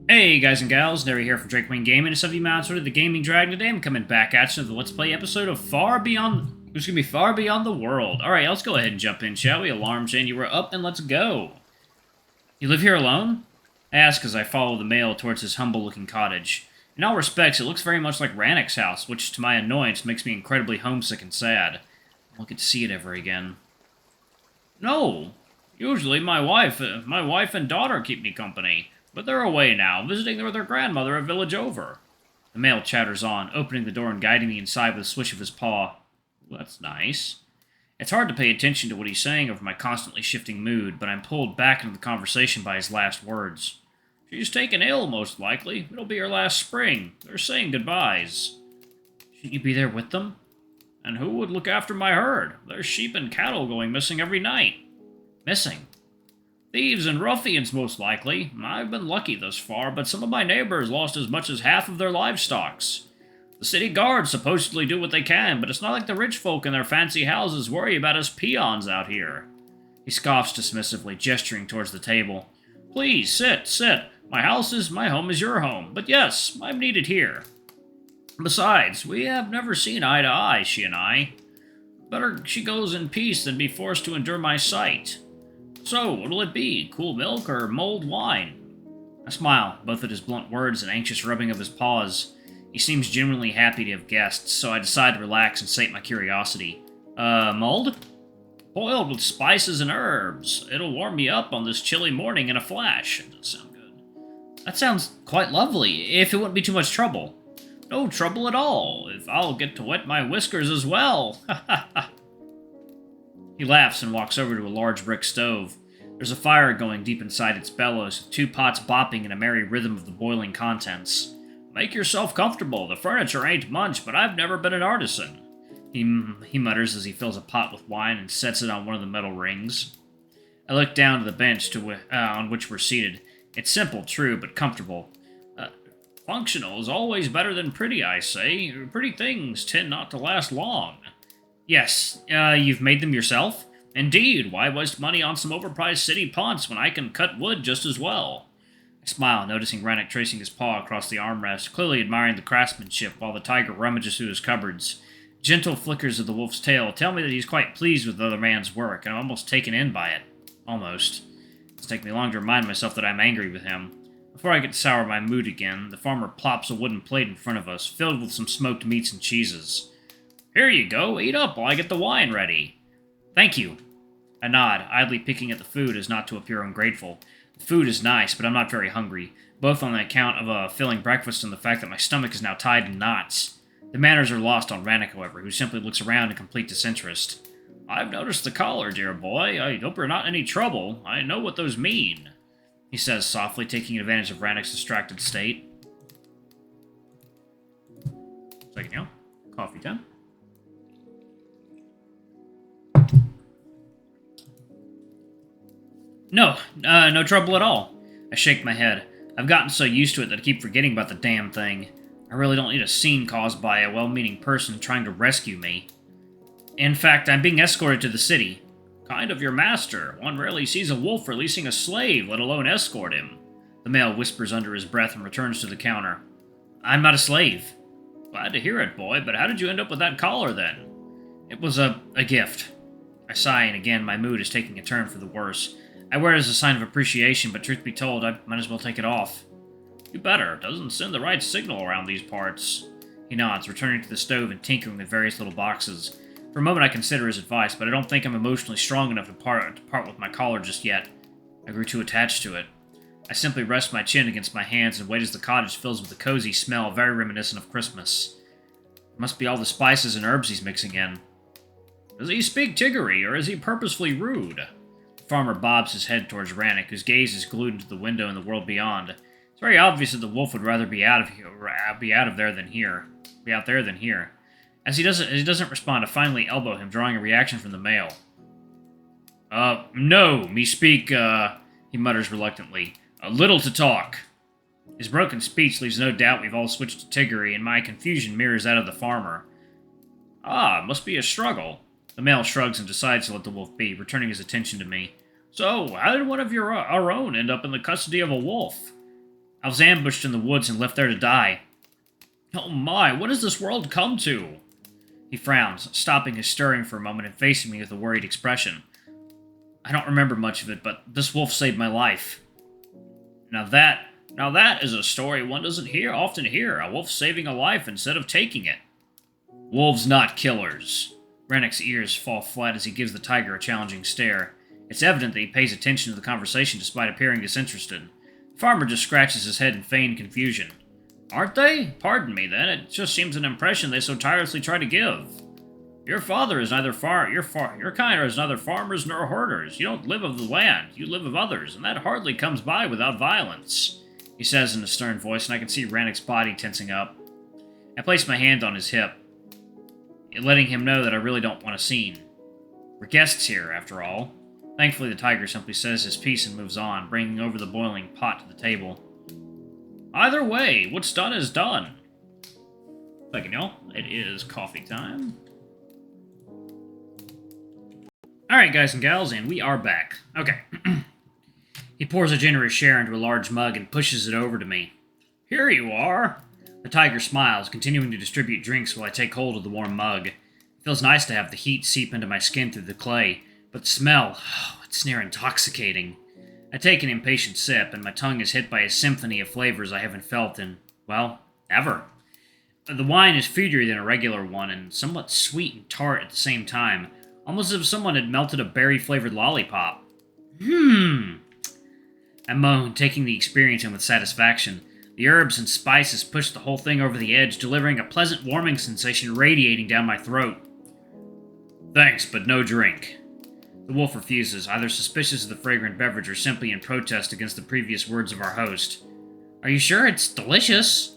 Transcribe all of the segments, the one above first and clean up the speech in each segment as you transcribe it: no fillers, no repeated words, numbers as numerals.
Hey guys and gals, Neri here from Drake Wing Gaming, and some of you mounts to the Gaming Dragon today. I'm coming back at you with the Let's Play episode of Far Beyond the World. Alright, let's go ahead and jump in, shall we? Alarm chain, you were up and let's go. You live here alone? I ask as I follow the male towards his humble-looking cottage. In all respects, it looks very much like Ranok's house, which to my annoyance makes me incredibly homesick and sad. I won't get to see it ever again. No, usually my wife and daughter keep me company. But they're away now, visiting with their grandmother a village over. The male chatters on, opening the door and guiding me inside with a swish of his paw. Well, that's nice. It's hard to pay attention to what he's saying over my constantly shifting mood, but I'm pulled back into the conversation by his last words. She's taken ill, most likely. It'll be her last spring. They're saying goodbyes. Shouldn't you be there with them? And who would look after my herd? There's sheep and cattle going missing every night. Missing? Thieves and ruffians, most likely. I've been lucky thus far, but some of my neighbors lost as much as half of their livestocks. The city guards supposedly do what they can, but it's not like the rich folk in their fancy houses worry about us peons out here. He scoffs dismissively, gesturing towards the table. Please, sit. My home is your home, but yes, I'm needed here. Besides, we have never seen eye to eye, she and I. Better she goes in peace than be forced to endure my sight. So, what'll it be? Cool milk or mulled wine? I smile, both at his blunt words and anxious rubbing of his paws. He seems genuinely happy to have guests, so I decide to relax and sate my curiosity. Mulled? Boiled with spices and herbs. It'll warm me up on this chilly morning in a flash. It does sound good. That sounds quite lovely, if it wouldn't be too much trouble. No trouble at all, if I'll get to wet my whiskers as well. Ha ha ha. He laughs and walks over to a large brick stove. There's a fire going deep inside its bellows, with two pots bopping in a merry rhythm of the boiling contents. Make yourself comfortable. The furniture ain't much, but I've never been an artisan. He mutters as he fills a pot with wine and sets it on one of the metal rings. I look down to the bench on which we're seated. It's simple, true, but comfortable. Functional is always better than pretty, I say. Pretty things tend not to last long. Yes, you've made them yourself? Indeed, why waste money on some overpriced city pots when I can cut wood just as well? I smile, noticing Ranok tracing his paw across the armrest, clearly admiring the craftsmanship while the tiger rummages through his cupboards. Gentle flickers of the wolf's tail tell me that he's quite pleased with the other man's work, and I'm almost taken in by it. Almost. It's taken me long to remind myself that I'm angry with him. Before I get to sour my mood again, the farmer plops a wooden plate in front of us, filled with some smoked meats and cheeses. Here you go, eat up while I get the wine ready. Thank you. I nod, idly picking at the food as not to appear ungrateful. The food is nice, but I'm not very hungry, both on the account of a filling breakfast and the fact that my stomach is now tied in knots. The manners are lost on Ranok, however, who simply looks around in complete disinterest. I've noticed the collar, dear boy. I hope you're not in any trouble. I know what those mean, he says softly, taking advantage of Ranok's distracted state. Second, you know, coffee time. No trouble at all. I shake my head. I've gotten so used to it that I keep forgetting about the damn thing. I really don't need a scene caused by a well-meaning person trying to rescue me. In fact, I'm being escorted to the city. Kind of your master. One rarely sees a wolf releasing a slave, let alone escort him. The male whispers under his breath and returns to the counter. I'm not a slave. Glad to hear it, boy, but how did you end up with that collar, then? It was a gift. I sigh, and again, my mood is taking a turn for the worse. I wear it as a sign of appreciation, but truth be told, I might as well take it off. You better. It doesn't send the right signal around these parts. He nods, returning to the stove and tinkering with various little boxes. For a moment I consider his advice, but I don't think I'm emotionally strong enough to part with my collar just yet. I grew too attached to it. I simply rest my chin against my hands and wait as the cottage fills with a cozy smell very reminiscent of Christmas. It must be all the spices and herbs he's mixing in. Does he speak Tiggery, or is he purposefully rude? The farmer bobs his head towards Ranok, whose gaze is glued into the window in the world beyond. It's very obvious that the wolf would rather be out there than here. As he doesn't respond, I finally elbow him, drawing a reaction from the male. No, me speak, he mutters reluctantly. A little to talk. His broken speech leaves no doubt we've all switched to Tiggery, and my confusion mirrors that of the farmer. Must be a struggle. The male shrugs and decides to let the wolf be, returning his attention to me. So, how did one of our own end up in the custody of a wolf? I was ambushed in the woods and left there to die. Oh my, what has this world come to? He frowns, stopping his stirring for a moment and facing me with a worried expression. I don't remember much of it, but this wolf saved my life. Now that is a story one doesn't often hear, a wolf saving a life instead of taking it. Wolves not killers. Ranok's ears fall flat as he gives the tiger a challenging stare. It's evident that he pays attention to the conversation despite appearing disinterested. The farmer just scratches his head in feigned confusion. Aren't they? Pardon me, then. It just seems an impression they so tirelessly try to give. Your father is neither your kind is neither farmers nor hoarders. You don't live of the land, you live of others, and that hardly comes by without violence, he says in a stern voice, and I can see Ranok's body tensing up. I place my hand on his hip, letting him know that I really don't want a scene. We're guests here, after all. Thankfully, the tiger simply says his piece and moves on, bringing over the boiling pot to the table. Either way, what's done is done. Like you know, it is coffee time. Alright, guys and gals, and we are back. Okay. He pours a generous share into a large mug and pushes it over to me. Here you are. The tiger smiles, continuing to distribute drinks while I take hold of the warm mug. It feels nice to have the heat seep into my skin through the clay, but the smell, it's near intoxicating. I take an impatient sip, and my tongue is hit by a symphony of flavors I haven't felt in, well, ever. The wine is fruitier than a regular one, and somewhat sweet and tart at the same time, almost as if someone had melted a berry-flavored lollipop. I moan, taking the experience in with satisfaction. The herbs and spices push the whole thing over the edge, delivering a pleasant warming sensation radiating down my throat. Thanks, but no drink. The wolf refuses, either suspicious of the fragrant beverage or simply in protest against the previous words of our host. Are you sure it's delicious?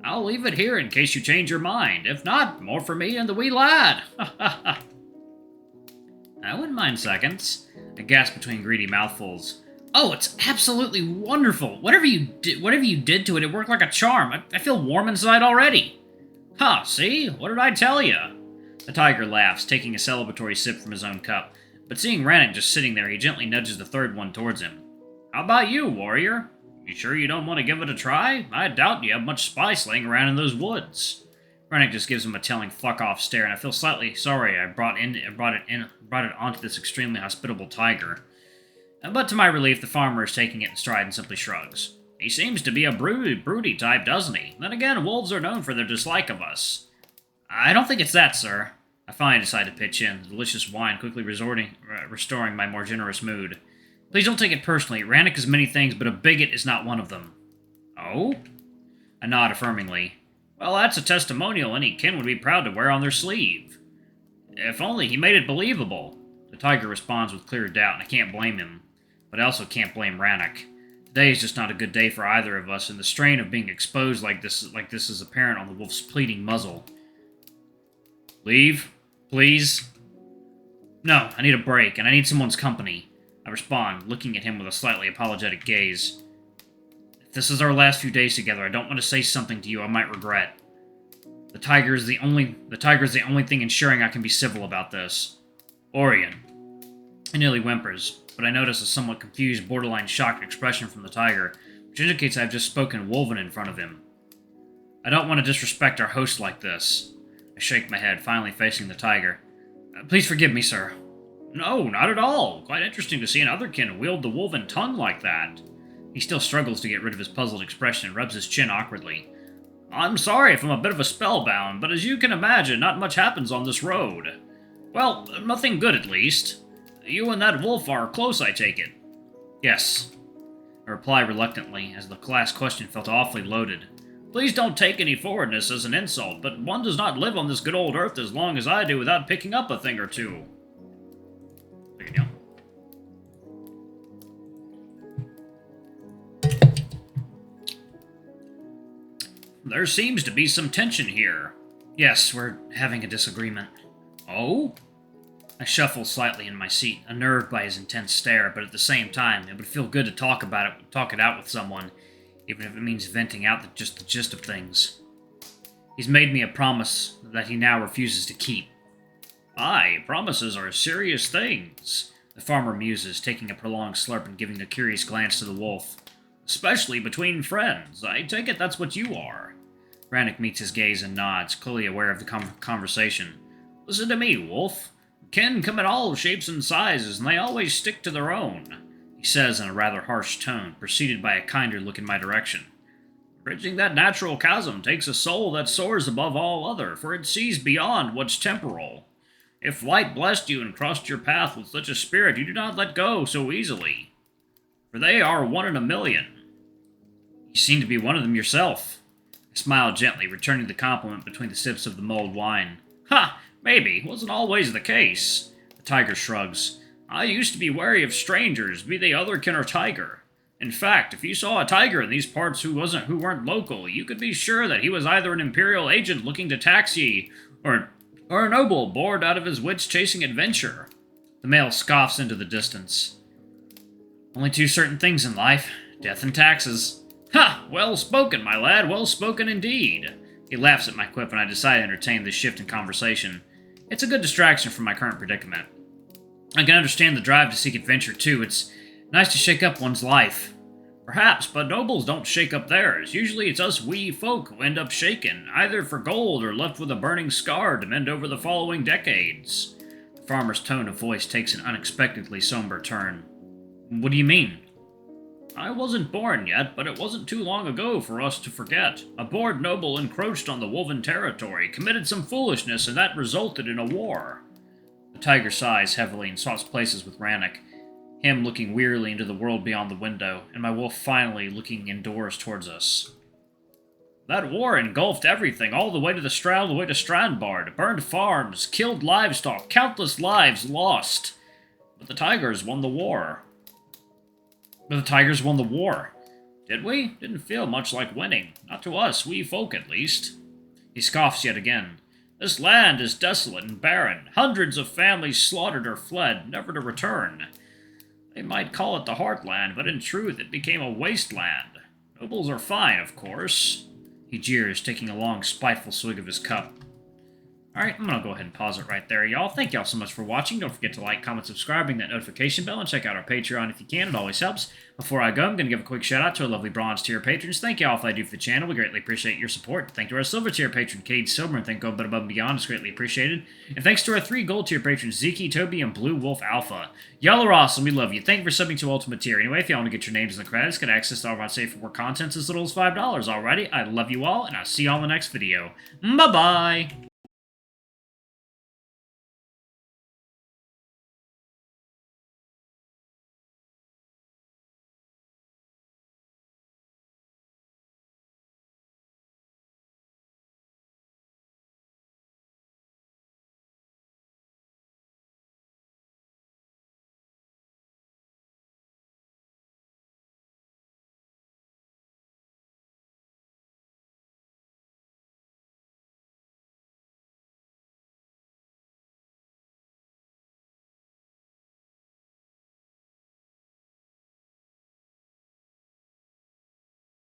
I'll leave it here in case you change your mind. If not, more for me and the wee lad. I wouldn't mind seconds. I gasp between greedy mouthfuls. Oh, it's absolutely wonderful. Whatever you did to it, it worked like a charm. I feel warm inside already. Huh, see? What did I tell you? The tiger laughs, taking a celebratory sip from his own cup. But seeing Ranok just sitting there, he gently nudges the third one towards him. How about you, warrior? You sure you don't want to give it a try? I doubt you have much spice laying around in those woods. Ranok just gives him a telling fuck-off stare, and I feel slightly sorry I brought it onto this extremely hospitable tiger. But to my relief, the farmer is taking it in stride and simply shrugs. He seems to be a broody type, doesn't he? Then again, wolves are known for their dislike of us. I don't think it's that, sir. I finally decide to pitch in, the delicious wine quickly restoring my more generous mood. Please don't take it personally. Ranok is many things, but a bigot is not one of them. Oh? I nod affirmingly. Well, that's a testimonial any kin would be proud to wear on their sleeve. If only he made it believable. The tiger responds with clear doubt, and I can't blame him. But I also can't blame Ranok. Today is just not a good day for either of us, and the strain of being exposed like this is apparent on the wolf's pleading muzzle. Leave? Please? No, I need a break, and I need someone's company. I respond, looking at him with a slightly apologetic gaze. If this is our last few days together, I don't want to say something to you I might regret. The tiger is the only thing ensuring I can be civil about this. Orien. He nearly whimpers, but I notice a somewhat confused, borderline shocked expression from the tiger, which indicates I've just spoken Wolven in front of him. I don't want to disrespect our host like this. I shake my head, finally facing the tiger. Please forgive me, sir. No, not at all. Quite interesting to see an otherkin wield the wolven tongue like that. He still struggles to get rid of his puzzled expression and rubs his chin awkwardly. I'm sorry if I'm a bit of a spellbound, but as you can imagine, not much happens on this road. Well, nothing good at least. You and that wolf are close, I take it. Yes. I reply reluctantly, as the last question felt awfully loaded. Please don't take any forwardness as an insult, but one does not live on this good old earth as long as I do without picking up a thing or two. There you go. There seems to be some tension here. Yes, we're having a disagreement. Oh? I shuffle slightly in my seat, unnerved by his intense stare, but at the same time, it would feel good to talk it out with someone, even if it means venting out the gist of things. He's made me a promise that he now refuses to keep. Aye, promises are serious things, the farmer muses, taking a prolonged slurp and giving a curious glance to the wolf. The Especially between friends. I take it that's what you are. Ranok meets his gaze and nods, clearly aware of the conversation. Listen to me, Wolf. Kin come in all shapes and sizes, and they always stick to their own, he says in a rather harsh tone, preceded by a kinder look in my direction. Bridging that natural chasm takes a soul that soars above all other, for it sees beyond what's temporal. If light blessed you and crossed your path with such a spirit, you do not let go so easily. For they are 1 in a million. You seem to be one of them yourself. I smiled gently, returning the compliment between the sips of the mulled wine. Ha! Maybe. Wasn't always the case. The tiger shrugs. I used to be wary of strangers, be they otherkin or tiger. In fact, if you saw a tiger in these parts who weren't local, you could be sure that he was either an imperial agent looking to tax ye, or a noble bored out of his wits chasing adventure. The male scoffs into the distance. Only 2 certain things in life, death and taxes. Ha! Well spoken, my lad, well spoken indeed. He laughs at my quip, and I decide to entertain this shift in conversation. It's a good distraction from my current predicament. I can understand the drive to seek adventure, too. It's nice to shake up one's life. Perhaps, but nobles don't shake up theirs. Usually it's us wee folk who end up shaken, either for gold or left with a burning scar to mend over the following decades. The farmer's tone of voice takes an unexpectedly somber turn. What do you mean? I wasn't born yet, but it wasn't too long ago for us to forget. A bored noble encroached on the woven territory, committed some foolishness, and that resulted in a war. The tiger sighs heavily and swaps places with Ranok, him looking wearily into the world beyond the window, and my wolf finally looking indoors towards us. That war engulfed everything, all the way to the Strandbard, burned farms, killed livestock, countless lives lost. But the tigers won the war. Did we? Didn't feel much like winning. Not to us, wee folk at least. He scoffs yet again. This land is desolate and barren. Hundreds of families slaughtered or fled, never to return. They might call it the Heartland, but in truth it became a wasteland. Nobles are fine, of course. He jeers, taking a long, spiteful swig of his cup. Alright, I'm gonna go ahead and pause it right there, y'all. Thank y'all so much for watching. Don't forget to like, comment, subscribe, ring that notification bell, and check out our Patreon if you can. It always helps. Before I go, I'm gonna give a quick shout out to our lovely bronze tier patrons. Thank y'all if I do for the channel. We greatly appreciate your support. Thank to our silver tier patron, Cade Silver, and thank going above and beyond. It's greatly appreciated. And thanks to our 3 gold tier patrons, Zeke, Toby, and Blue Wolf Alpha. Y'all are awesome. We love you. Thank you for subbing to Ultimate Tier. Anyway, if y'all want to get your names in the credits, get access to all of our safe for work contents as little as $5 already. I love you all, and I'll see y'all in the next video. Bye-bye!